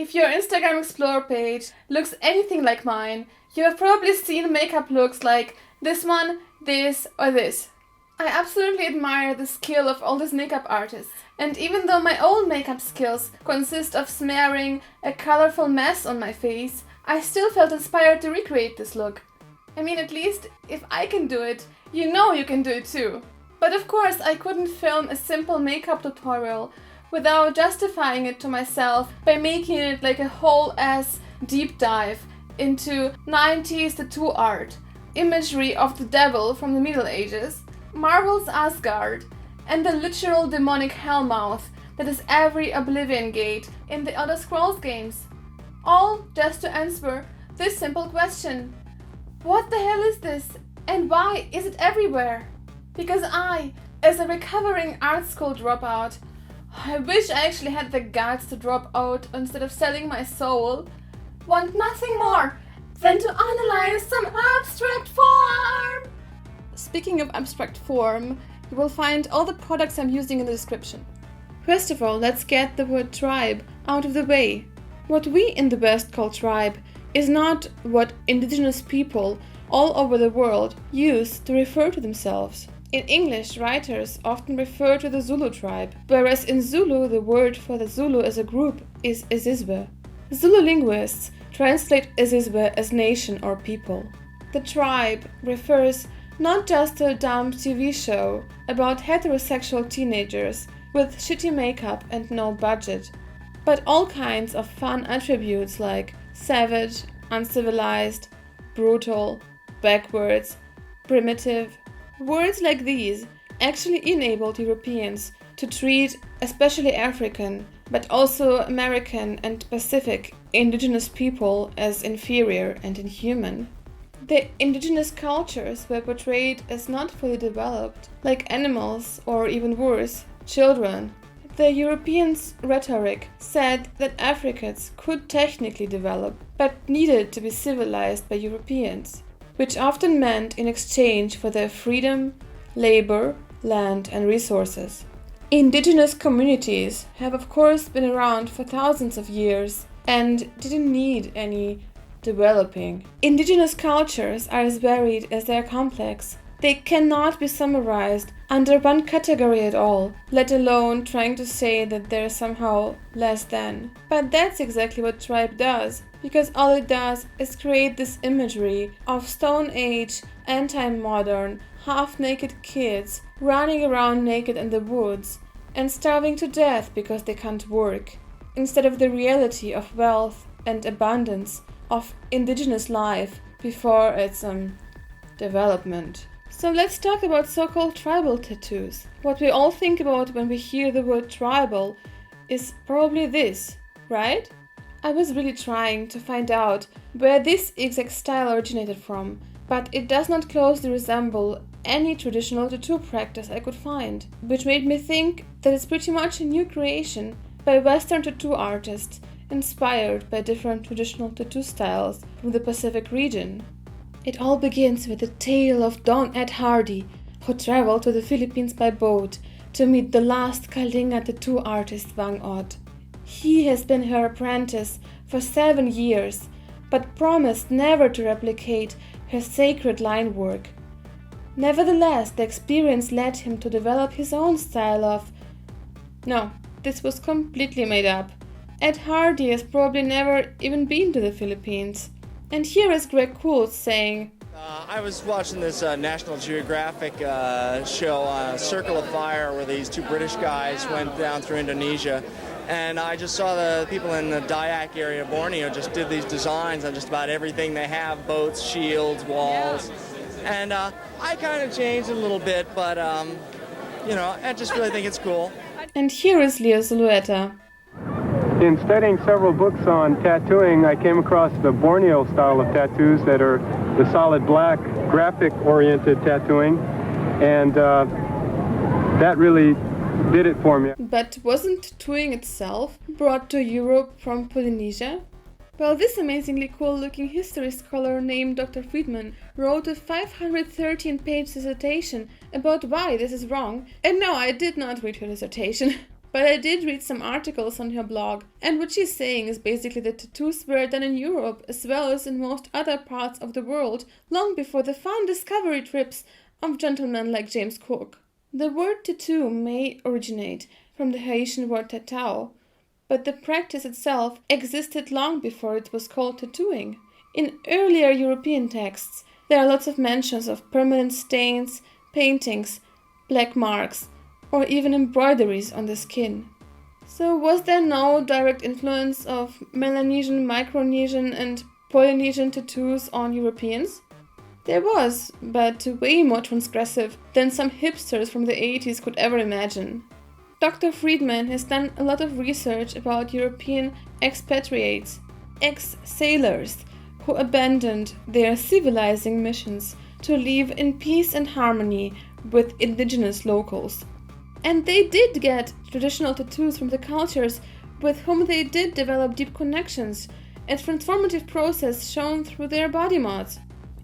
If your Instagram Explore page looks anything like mine, you have probably seen makeup looks like this one, this, or this. I absolutely admire the skill of all these makeup artists. And even though my own makeup skills consist of smearing a colorful mess on my face, I still felt inspired to recreate this look. I mean, at least if I can do it, you know you can do it too. But of course, I couldn't film a simple makeup tutorial without justifying it to myself by making it like a whole-ass deep dive into 90s tattoo art, imagery of the devil from the Middle Ages, Marvel's Asgard, and the literal demonic hellmouth that is every Oblivion Gate in the Elder Scrolls games. All just to answer this simple question. What the hell is this? And why is it everywhere? Because I, as a recovering art school dropout, I wish I actually had the guts to drop out instead of selling my soul, want nothing more than to analyze some abstract form! Speaking of abstract form, you will find all the products I'm using in the description. First of all, let's get the word tribe out of the way. What we in the West call tribe is not what indigenous people all over the world use to refer to themselves. In English, writers often refer to the Zulu tribe, whereas in Zulu the word for the Zulu as a group is Izizwe. Zulu linguists translate Izizwe as nation or people. The tribe refers not just to a dumb TV show about heterosexual teenagers with shitty makeup and no budget, but all kinds of fun attributes like savage, uncivilized, brutal, backwards, primitive. Words like these actually enabled Europeans to treat especially African, but also American and Pacific indigenous people as inferior and inhuman. The indigenous cultures were portrayed as not fully developed, like animals or even worse, children. The Europeans' rhetoric said that Africans could technically develop, but needed to be civilized by Europeans, which often meant in exchange for their freedom, labor, land, and resources. Indigenous communities have of course been around for thousands of years and didn't need any developing. Indigenous cultures are as varied as they are complex. They cannot be summarized under one category at all, let alone trying to say that they're somehow less than. But that's exactly what tribe does, because all it does is create this imagery of Stone Age, anti-modern, half-naked kids running around naked in the woods and starving to death because they can't work, instead of the reality of wealth and abundance of indigenous life before its development. So let's talk about so-called tribal tattoos. What we all think about when we hear the word tribal is probably this, right? I was really trying to find out where this exact style originated from, but it does not closely resemble any traditional tattoo practice I could find, which made me think that it's pretty much a new creation by Western tattoo artists inspired by different traditional tattoo styles from the Pacific region. It all begins with the tale of Don Ed Hardy, who traveled to the Philippines by boat to meet the last Kalinga tattoo artist Wang Od. He has been her apprentice for 7 years, but promised never to replicate her sacred line work. Nevertheless, the experience led him to develop his own style of... No, this was completely made up. Ed Hardy has probably never even been to the Philippines. And here is Greg Coults saying, I was watching this National Geographic show, Circle of Fire, where these two British guys went down through Indonesia. And I just saw the people in the Dayak area of Borneo just did these designs on just about everything they have, boats, shields, walls. And I kind of changed it a little bit, but, I just really think it's cool. And here is Leo Zulueta. In studying several books on tattooing, I came across the Borneo style of tattoos that are the solid black, graphic-oriented tattooing, and that really did it for me. But wasn't tattooing itself brought to Europe from Polynesia? Well, this amazingly cool-looking history scholar named Dr. Friedman wrote a 513-page dissertation about why this is wrong. And no, I did not read her dissertation. But I did read some articles on her blog, and what she's saying is basically that tattoos were done in Europe as well as in most other parts of the world long before the fun discovery trips of gentlemen like James Cook. The word tattoo may originate from the Haitian word tatau, but the practice itself existed long before it was called tattooing. In earlier European texts, there are lots of mentions of permanent stains, paintings, black marks, or even embroideries on the skin. So was there no direct influence of Melanesian, Micronesian and Polynesian tattoos on Europeans? There was, but way more transgressive than some hipsters from the 80s could ever imagine. Dr. Friedman has done a lot of research about European expatriates, ex-sailors, who abandoned their civilizing missions to live in peace and harmony with indigenous locals. And they did get traditional tattoos from the cultures with whom they did develop deep connections, a transformative process shown through their body mods.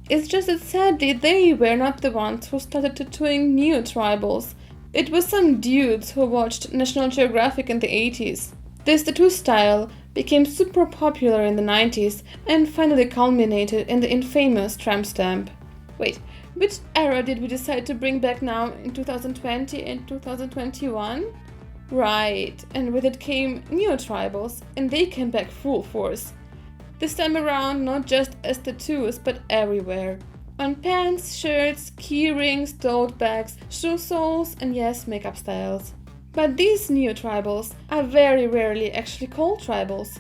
It's just that sadly they were not the ones who started tattooing neotribals. It was some dudes who watched National Geographic in the 80s. This tattoo style became super popular in the 90s and finally culminated in the infamous tramp stamp. Wait, which era did we decide to bring back now in 2020 and 2021? Right, and with it came neotribals, and they came back full force. This time around, not just as tattoos, but everywhere. On pants, shirts, key rings, tote bags, shoe soles, and yes, makeup styles. But these neotribals are very rarely actually called tribals.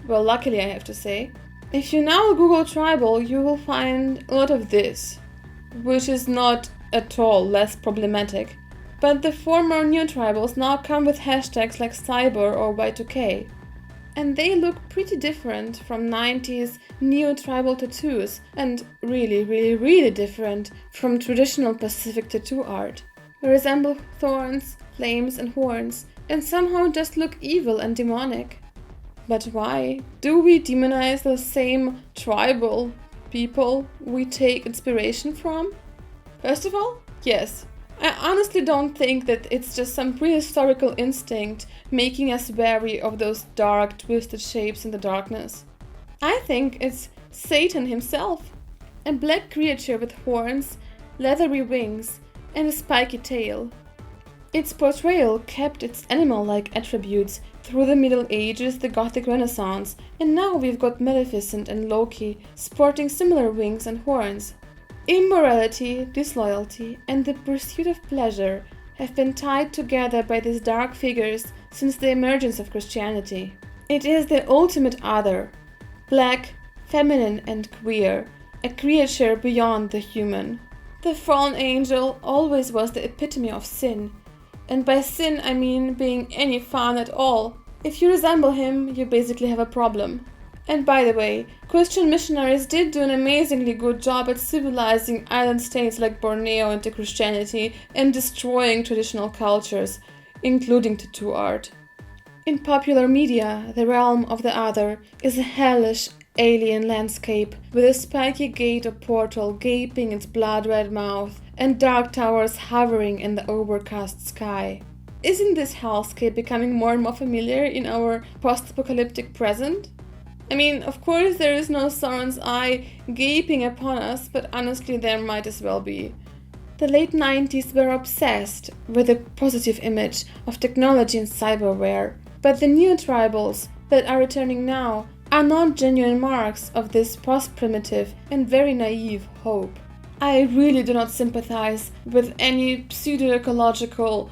Well, luckily I have to say. If you now Google tribal, you will find a lot of this, which is not at all less problematic. But the former neotribals now come with hashtags like cyber or Y2K. And they look pretty different from 90s neo-tribal tattoos and really different from traditional Pacific tattoo art. They resemble thorns, flames and horns and somehow just look evil and demonic. But why do we demonize the same tribal people we take inspiration from? First of all, yes. I honestly don't think that it's just some prehistorical instinct making us wary of those dark, twisted shapes in the darkness. I think it's Satan himself, a black creature with horns, leathery wings, and a spiky tail. Its portrayal kept its animal-like attributes through the Middle Ages, the Gothic Renaissance, and now we've got Maleficent and Loki sporting similar wings and horns. Immorality, disloyalty, and the pursuit of pleasure have been tied together by these dark figures since the emergence of Christianity. It is the ultimate other, black, feminine, and queer, a creature beyond the human. The fallen angel always was the epitome of sin, and by sin I mean being any fun at all. If you resemble him, you basically have a problem. And by the way, Christian missionaries did do an amazingly good job at civilizing island states like Borneo into Christianity and destroying traditional cultures, including tattoo art. In popular media, the realm of the other is a hellish alien landscape with a spiky gate or portal gaping its blood-red mouth and dark towers hovering in the overcast sky. Isn't this hellscape becoming more and more familiar in our post-apocalyptic present? I mean, of course there is no Sauron's eye gaping upon us, but honestly there might as well be. The late 90s were obsessed with a positive image of technology and cyberware, but the new tribals that are returning now are not genuine marks of this post-primitive and very naive hope. I really do not sympathize with any pseudo-ecological,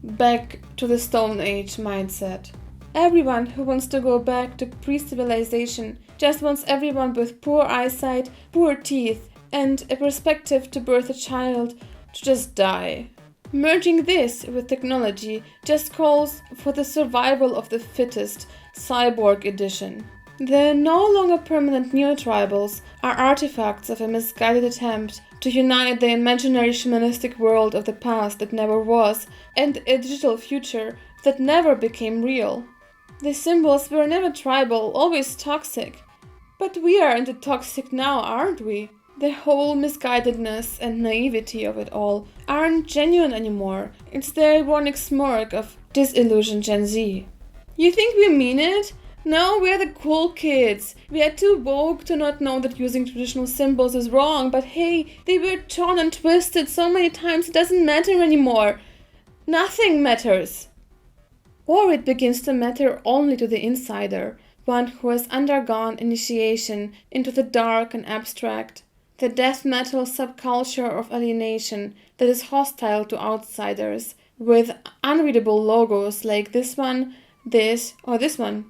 back to the Stone Age mindset. Everyone who wants to go back to pre-civilization just wants everyone with poor eyesight, poor teeth, and a perspective to birth a child to just die. Merging this with technology just calls for the survival of the fittest, cyborg edition. The no longer permanent neotribals are artifacts of a misguided attempt to unite the imaginary shamanistic world of the past that never was and a digital future that never became real. The symbols were never tribal, always toxic. But we are into toxic now, aren't we? The whole misguidedness and naivety of it all aren't genuine anymore. It's the ironic smirk of disillusioned Gen Z. You think we mean it? No, we're the cool kids. We are too woke to not know that using traditional symbols is wrong, but hey, they were torn and twisted so many times it doesn't matter anymore. Nothing matters. Or it begins to matter only to the insider, one who has undergone initiation into the dark and abstract, the death metal subculture of alienation that is hostile to outsiders, with unreadable logos like this one, this, or this one.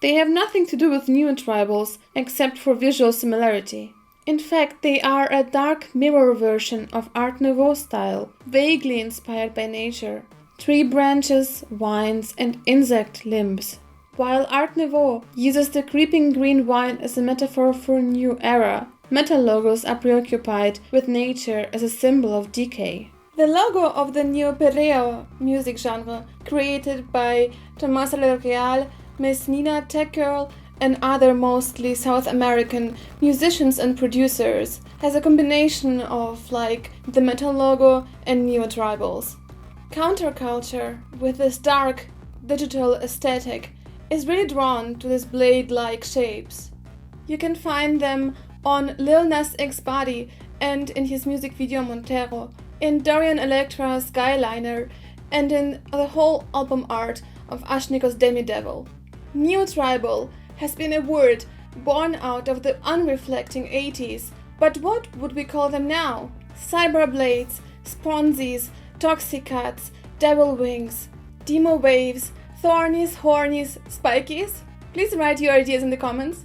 They have nothing to do with neotribals except for visual similarity. In fact, they are a dark mirror version of Art Nouveau style, vaguely inspired by nature. Tree branches, vines, and insect limbs. While Art Nouveau uses the creeping green vine as a metaphor for a new era, metal logos are preoccupied with nature as a symbol of decay. The logo of the neo-perreo music genre, created by Tommaso Real, Miss Nina Tech Girl, and other mostly South American musicians and producers, has a combination of the metal logo and neotribals. Counterculture, with this dark digital aesthetic, is really drawn to these blade-like shapes. You can find them on Lil Nas X's body and in his music video Montero, in Dorian Electra's Skyliner, and in the whole album art of Ashniko's Demi-Devil. Neotribal has been a word born out of the unreflecting 80s, but what would we call them now? Cyberblades, Sponzies, Toxicats, Devil Wings, Demo Waves, Thornies, Hornies, Spikies? Please write your ideas in the comments.